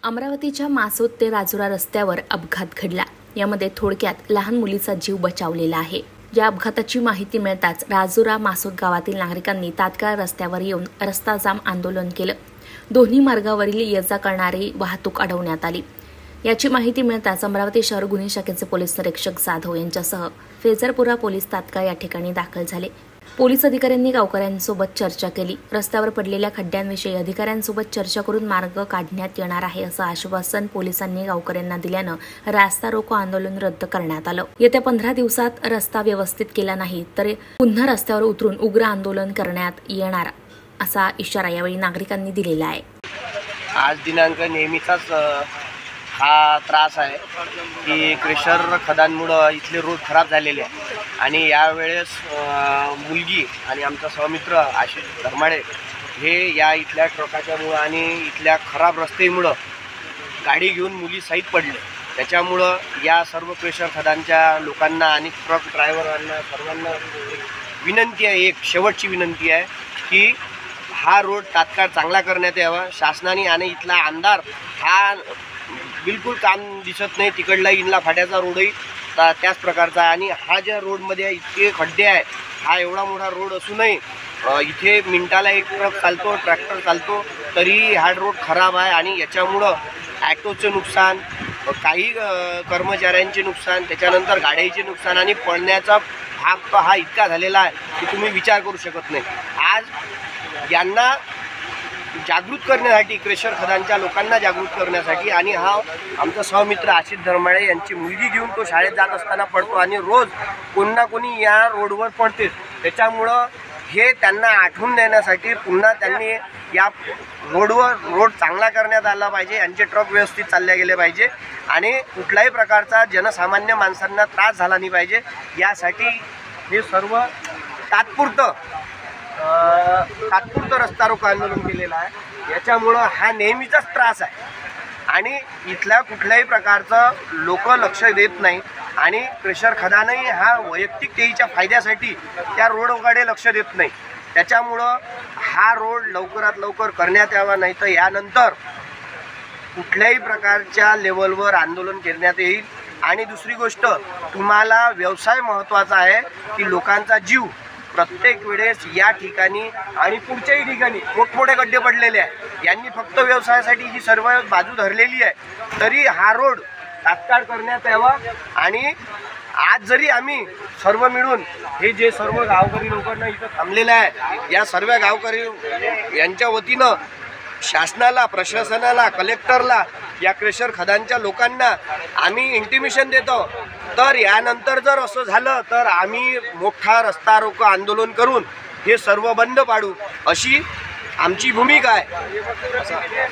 अमरावतीच्या मासोद ते राजुरा रस्त्यावर अपघात घडला। यामध्ये थोडक्यात लहान मुलीचा जीव बचावलेला आहे। या अपघाताची माहिती मिळताच राजुरा मासोद गावातील नागरिकांनी तात्काळ रस्त्यावर येऊन रस्ता जाम आंदोलन केलं। दोन्ही मार्गावरील ये-जा करणारी वाहतूक अडवण्यात आली। याची माहिती मिळताच अमरावती शहर गुन्हे शाखेचे पोलीस निरीक्षक जाधव यांच्यासह फेजरपुरा पोलीस तात्काळ या ठिकाणी दाखल झाले। पोलीस अधिकाऱ्यांनी गावकऱ्यांसोबत चर्चा केली। रस्त्यावर पडलेल्या खड्ड्यांविषयी अधिकाऱ्यांसोबत चर्चा करून मार्ग काढण्यात येणार आहे असं आश्वासन पोलिसांनी गावकऱ्यांना दिल्यानं रास्ता रोको आंदोलन रद्द करण्यात आलं। येत्या 15 दिवसात रस्ता व्यवस्थित केला नाही तर पुन्हा रस्त्यावर उतरून उग्र आंदोलन करण्यात येणार असा इशारा यावेळी नागरिकांनी दिलेला आहे। आज दिनांक नेहमीचाच हा त्रास आहे की क्रेशर खदांमुळे इथले रोड खराब झालेले आहे आणि यावेळेस मुलगी आणि आमचा सहमित्र आशिष धर्माळे हे या इथल्या ट्रकाच्यामुळं आणि इथल्या खराब रस्त्यामुळं गाडी घेऊन मुली सहित पडले। त्याच्यामुळं या सर्व क्रेशर खदांच्या लोकांना आणि ट्रक ड्रायव्हरांना सर्वांना विनंती आहे, एक शेवटची विनंती आहे की हा रोड तात्काळ चांगला करण्यात यावा शासनाने। आणि इथला अंधार हा बिलकुल काम दिसत नाही, तिकडला इनला फाट्याचा रोडही त्याच प्रकारचा आहे आणि हा ज्या रोडमध्ये इतके खड्डे आहे, हा एवढा मोठा रोड असूनही इथे मिनिटाला एक ट्रक चालतो, ट्रॅक्टर चालतो, तरी हा रोड खराब आहे आणि याच्यामुळं ॲटोचं नुकसान, काही कर्मचाऱ्यांचे नुकसान, त्याच्यानंतर गाड्यांचे नुकसान आणि पडण्याचा भाग हा इतका झालेला आहे की तुम्ही विचार करू शकत नाही। आज यांना जागृत करण्यासाठी, क्रेशर खदांच्या लोकांना जागृत करण्यासाठी आणि हा आमचा सहमित्र आशिष धर्माळे यांची मुलगी घेऊन तो शाळेत जात असताना पडतो आणि रोज कोणी ना कोणी या रोडवर पडते। त्याच्यामुळं हे त्यांना आठवून देण्यासाठी पुन्हा त्यांनी या रोड चांगला करण्यात आला पाहिजे, यांचे ट्रक व्यवस्थित चालले गेले पाहिजे आणि कुठल्याही प्रकारचा जनसामान्य माणसांना त्रास झाला नाही पाहिजे, यासाठी हे सर्व तात्पुरतं रस्ता रोको आंदोलन केलेलं आहे। याच्यामुळं हा नेहमीचाच त्रास आहे आणि इथल्या कुठल्याही प्रकारचं लोक लक्ष देत नाही आणि क्रेशर खदानही हा वैयक्तिक तेईच्या फायद्यासाठी त्या रोडकडे लक्ष देत नाही। त्याच्यामुळं हा रोड लवकरात लवकर करण्यात यावा, नाही तर यानंतर कुठल्याही प्रकारच्या लेवलवर आंदोलन करण्यात येईल। आणि दुसरी गोष्ट, तुम्हाला व्यवसाय महत्त्वाचा आहे की लोकांचा जीव प्रत्येक वेळेस या ठिकाणी आणि पुढच्याही ठिकाणी मोठमोठे गड्डे पडलेले आहे, यांनी फक्त व्यवसायासाठी ही सर्व बाजू धरलेली आहे, तरी हा रोड तात्काळ करण्यात यावा। आणि आज जरी आम्ही सर्व मिळून हे जे सर्व गावकरी लोकांना इथं थांबलेलं आहे, या सर्व गावकरी यांच्या वतीनं शासनाला, प्रशासनाला, कलेक्टरला, या क्रेशर खदांच्या लोकांना आम्ही इंटिमेशन देतो, तर यानंतर जर असं झालं तर आम्ही मोठा रस्ता रोको आंदोलन करून हे सर्व बंद पाडू अशी आमची भूमिका आहे।